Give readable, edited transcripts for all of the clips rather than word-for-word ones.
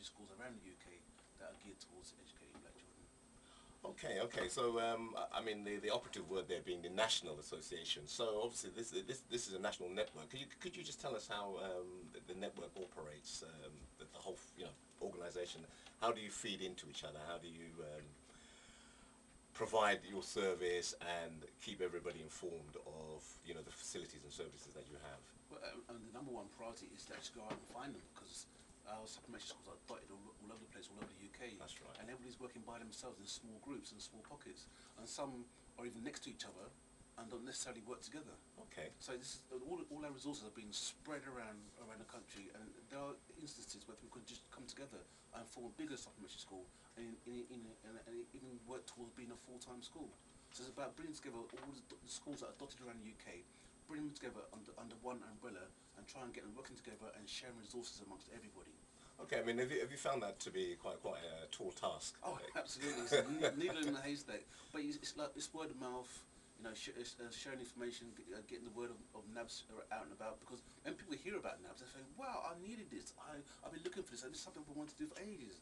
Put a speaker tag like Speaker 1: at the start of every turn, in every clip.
Speaker 1: supplementary schools around the UK that are geared towards educating black children.
Speaker 2: Okay. So I mean, the operative word there being the National Association. So obviously this is a national network. Could you just tell us how the network operates, the whole organisation? How do you feed into each other? How do you provide your service and keep everybody informed of the facilities and services that you have?
Speaker 1: Well, and the number one priority is to actually go out and find them, because our supplementary schools are dotted all over the place, all over the UK.
Speaker 2: That's right.
Speaker 1: And everybody's working by themselves in small groups and small pockets. And some are even next to each other and don't necessarily work together.
Speaker 2: Okay.
Speaker 1: So this is, all our resources are being spread around the country, and there are instances where people can just come together and form a bigger supplementary school and even work towards being a full-time school. So it's about bringing together all the schools that are dotted around the UK, bring them together under one umbrella and try and get them working together and sharing resources amongst everybody.
Speaker 2: Okay, I mean, have you found that to be quite a tall task?
Speaker 1: Oh, absolutely. It's a needle in a haystack. But it's like, it's word of mouth, sharing information, getting the word of NABS out and about, because when people hear about NABS, they say, wow, I needed this. I've been looking for this. This is something we wanted to do for ages.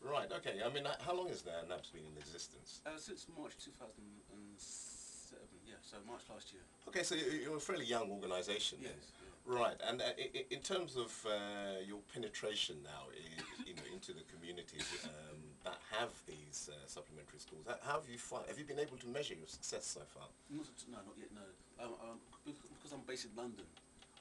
Speaker 2: Right, okay. I mean, how long has the NABS been in existence?
Speaker 1: Since March 2007, yeah, so March last year.
Speaker 2: Okay, so you're a fairly young organisation.
Speaker 1: Yes.
Speaker 2: Yeah. Right, and in terms of your penetration now into the communities that have these supplementary schools, how have you been able to measure your success so far?
Speaker 1: No, not yet, no. Because I'm based in London,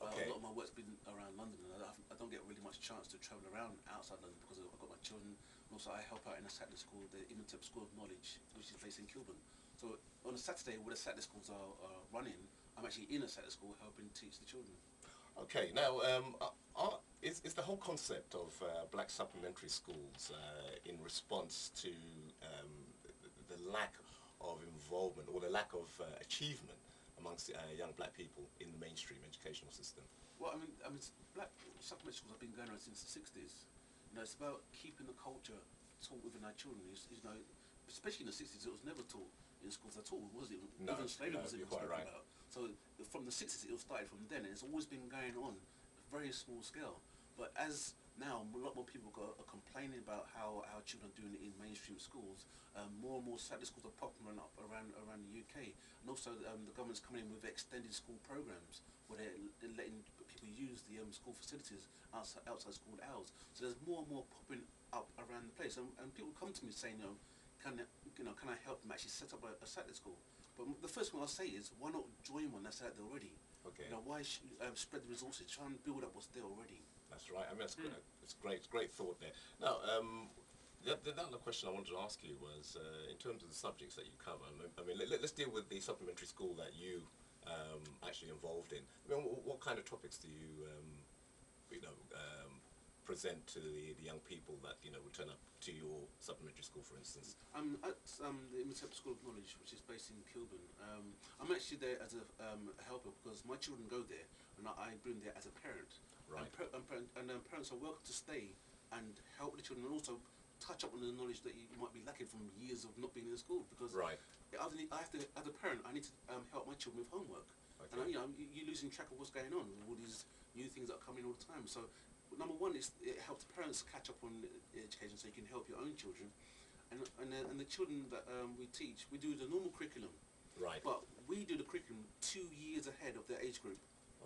Speaker 2: okay.
Speaker 1: A lot of my work's been around London, and I don't get really much chance to travel around outside London because I've got my children, and also I help out in a Saturday school, the Imhotep School of Knowledge, which is based in Kilburn. So on a Saturday where the Saturday schools are running, I'm actually in a Saturday school helping teach the children.
Speaker 2: Okay, now is the whole concept of black supplementary schools in response to the lack of involvement or the lack of achievement amongst young black people in the mainstream educational system?
Speaker 1: Well, I mean, black supplementary schools have been going on since the 60s. It's about keeping the culture taught within our children. Especially in the 60s, it was never taught in schools at all, was it?
Speaker 2: No,
Speaker 1: even slavery was
Speaker 2: you're
Speaker 1: even
Speaker 2: quite
Speaker 1: spoken
Speaker 2: right.
Speaker 1: about. So from the 60s, it all started from then, and it's always been going on at a very small scale. But as now, a lot more people are complaining about how our children are doing in mainstream schools. More and more Saturday schools are popping up around the UK, and also the government's coming in with extended school programs where they're letting people use the school facilities outside school hours. So there's more and more popping up around the place, and people come to me saying, can I help them actually set up a Saturday school? But the first thing I'll say is, why not join one that's out there already?
Speaker 2: Okay.
Speaker 1: Why spread the resources? Try and build up what's there already.
Speaker 2: That's right. I mean, that's good. It's great. It's great thought there. Now, the other question I wanted to ask you was, in terms of the subjects that you cover. I mean, let's deal with the supplementary school that you actually involved in. I mean, what kind of topics do you, present to the young people that would turn up to your supplementary school, for instance?
Speaker 1: I'm at the Imhotep School of Knowledge, which is based in Kilburn. I'm actually there as a helper because my children go there, and I bring them there as a parent.
Speaker 2: Right.
Speaker 1: And parents are welcome to stay and help the children, and also touch up on the knowledge that you might be lacking from years of not being in the school. Because
Speaker 2: right.
Speaker 1: I have to, as a parent, I need to help my children with homework.
Speaker 2: Okay.
Speaker 1: And you're losing track of what's going on, all these new things that are coming all the time. So number one is it helps parents catch up on education, so you can help your own children. And the children that we teach, we do the normal curriculum.
Speaker 2: Right.
Speaker 1: But we do the curriculum 2 years ahead of their age group.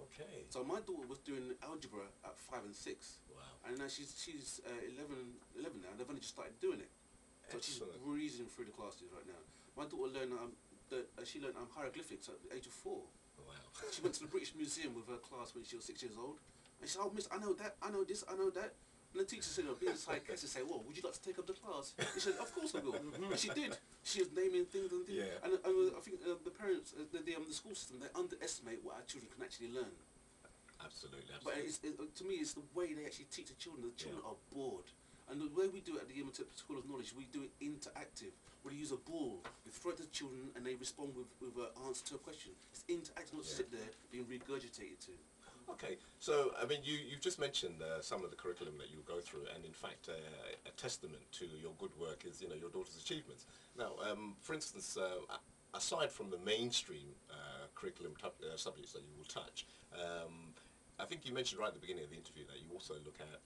Speaker 2: Okay.
Speaker 1: So my daughter was doing algebra at 5 and 6.
Speaker 2: Wow.
Speaker 1: And now she's 11 now. They've only just started doing it. So
Speaker 2: Excellent.
Speaker 1: she's breezing through the classes right now. My daughter learned she learned hieroglyphics at the age of 4.
Speaker 2: Wow.
Speaker 1: She went to the British Museum with her class when she was 6 years old. And she said, "Oh, miss, I know that, I know this, I know that." And the teacher said, being sarcastic, say, "Well, would you like to take up the class?" She said, "Of course I will." And she did. She was naming things and things.
Speaker 2: Yeah.
Speaker 1: And I think the parents, the school system, they underestimate what our children can actually learn.
Speaker 2: Absolutely.
Speaker 1: But to me, it's the way they actually teach the children. The children are bored. And the way we do it at the Imhotep School of Knowledge, we do it interactive. We use a ball, we throw it to the children, and they respond with an answer to a question. It's interactive, not sit there being regurgitated to.
Speaker 2: Okay, so I mean, you've just mentioned some of the curriculum that you go through, and in fact, a testament to your good work is your daughter's achievements. Now, for instance, aside from the mainstream curriculum subjects that you will touch, I think you mentioned right at the beginning of the interview that you also look at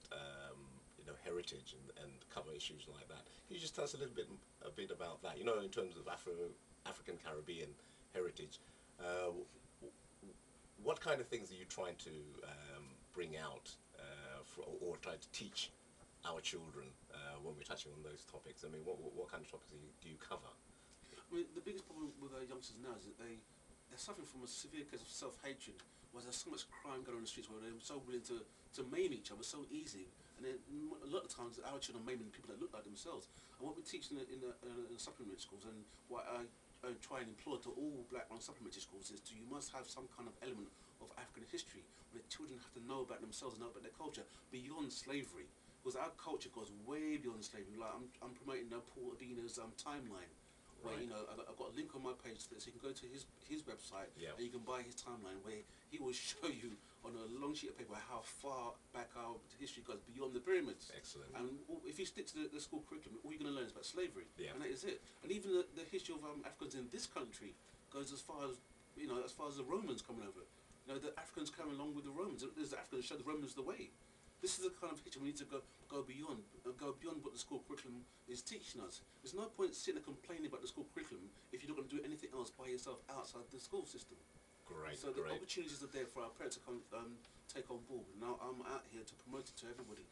Speaker 2: heritage and cover issues like that. Can you just tell us a bit about that? You know, in terms of African Caribbean heritage, what kind of things are you trying to bring out or try to teach our children when we're touching on those topics? I mean, what kind of topics do you cover?
Speaker 1: I mean, the biggest problem with our youngsters now is that they're suffering from a severe case of self-hatred, where there's so much crime going on in the streets, where they're so willing to maim each other so easy. And then a lot of times our children are maiming people that look like themselves. And what we teach in the supplementary schools, and what I try and implore to all black-run supplementary schools, is you must have some kind of element of African history, where the children have to know about themselves and know about their culture beyond slavery. Because our culture goes way beyond slavery. Like I'm promoting Paul Adino's timeline. Where,
Speaker 2: Right.
Speaker 1: you know, I've got a link on my page so you can go to his website,
Speaker 2: Yeah.
Speaker 1: and you can buy his timeline, where he will show you on a long sheet of paper how far back our history goes beyond the pyramids.
Speaker 2: Excellent.
Speaker 1: And if you stick to the school curriculum, all you're going to learn is about slavery,
Speaker 2: Yeah.
Speaker 1: and that is it. And even the history of Africans in this country goes as far as, you know, as far as the Romans coming over. You know, the Africans came along with the Romans. There's the Africans showed the Romans the way. This is the kind of history we need to go beyond what the school curriculum is teaching us. There's no point sitting there complaining about the school curriculum if you're not going to do anything else by yourself outside the school system.
Speaker 2: Great,
Speaker 1: So the
Speaker 2: great.
Speaker 1: opportunities are there for our parents to come take on board. Now I'm out here to promote it to everybody.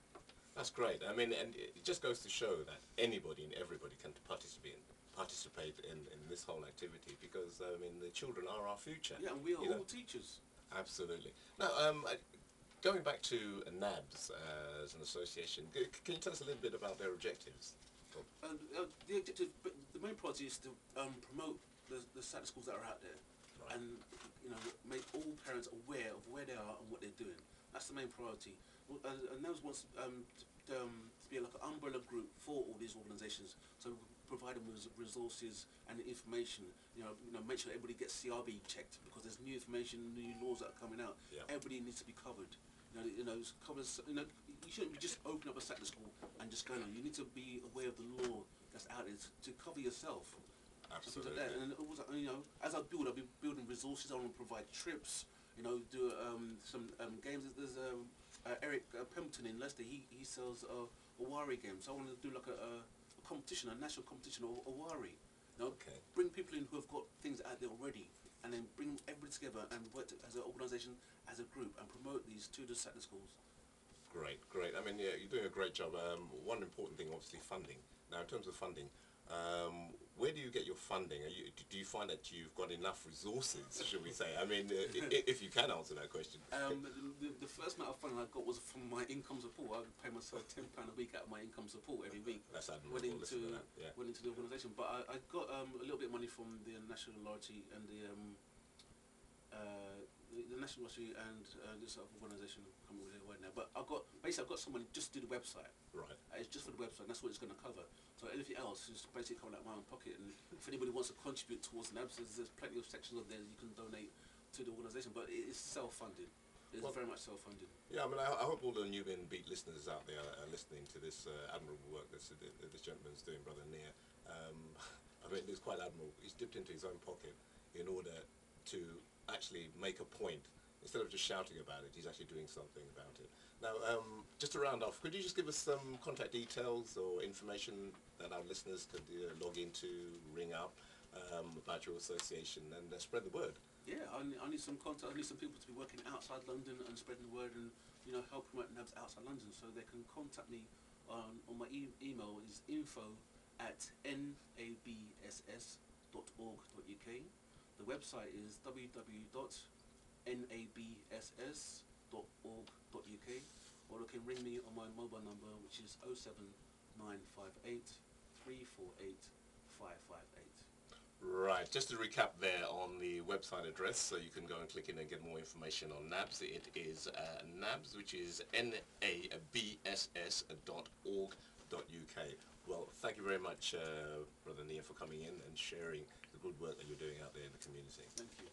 Speaker 2: That's great. I mean, and it just goes to show that anybody and everybody can participate in this whole activity, because I mean, the children are our future.
Speaker 1: Yeah, and we are
Speaker 2: you know.
Speaker 1: all teachers.
Speaker 2: Absolutely. Now, going back to NABS as an association, can you tell us a little bit about their objectives?
Speaker 1: The objective, the main priority is to promote the Saturday schools that are out there,
Speaker 2: Right.
Speaker 1: and you know, make all parents aware of where they are and what they're doing. That's the main priority. And NABS wants to be like an umbrella group for all these organisations. So provide them with resources and information. You know, make sure everybody gets CRB checked, because there's new information, new laws that are coming out.
Speaker 2: Yeah.
Speaker 1: Everybody needs to be covered. Covers. You shouldn't be just open up a Saturday school and just go on. You need to be aware of the law that's out there to cover yourself.
Speaker 2: Absolutely.
Speaker 1: Like that. And also, as I'll be building resources. I want to provide trips. Do some games. There's Eric Pemberton in Leicester. He sells Awari games. So I want to do like a competition, a national competition of Awari.
Speaker 2: Okay.
Speaker 1: Bring people in who have got things out there already, and then bring everybody together and work as an organisation, as a group, and promote these to the Saturday schools.
Speaker 2: Great, great. I mean, yeah, you're doing a great job. One important thing, obviously, funding. Now, in terms of funding, where do you get your funding? Do you find that you've got enough resources, should we say? I mean, if you can answer that question.
Speaker 1: The first amount of funding I got was from my income support. I pay myself £10 a week out of my income support every week.
Speaker 2: That's admirable. Listen to that. Yeah.
Speaker 1: Went into the organisation, but I got a little bit of money from the National Lottery and the National Lottery and this other organisation. I can't remember the word now. But I've got someone just to do the website.
Speaker 2: Right.
Speaker 1: It's just for the website. That's what it's going to cover. So anything else is basically coming out of my own pocket. And if anybody wants to contribute towards NABS, there's plenty of sections of there you can donate to the organisation. But it is self-funded. It's very much self-funded.
Speaker 2: Yeah, I mean, I hope all the Nubian Beat listeners out there are listening to this admirable work that this gentleman's doing, Brother Nia. I mean, it's quite admirable. He's dipped into his own pocket in order to actually make a point. Instead of just shouting about it, he's actually doing something about it. Now, just to round off, could you just give us some contact details or information that our listeners could log into, ring up about your association, and spread the word?
Speaker 1: Yeah, I need some contact. I need some people to be working outside London and spreading the word, and help promote NABS outside London. So they can contact me on my email is info@nabss.org.uk. The website is www.nabss.org.uk, or they can ring me on my mobile number, which is 07958 348 558.
Speaker 2: Right, just to recap there on the website address, so you can go and click in and get more information on NABS. It is NABS, which is nabss.org.uk. Well, thank you very much, Brother Nia, for coming in and sharing the good work that you're doing out there in the community.
Speaker 1: Thank you.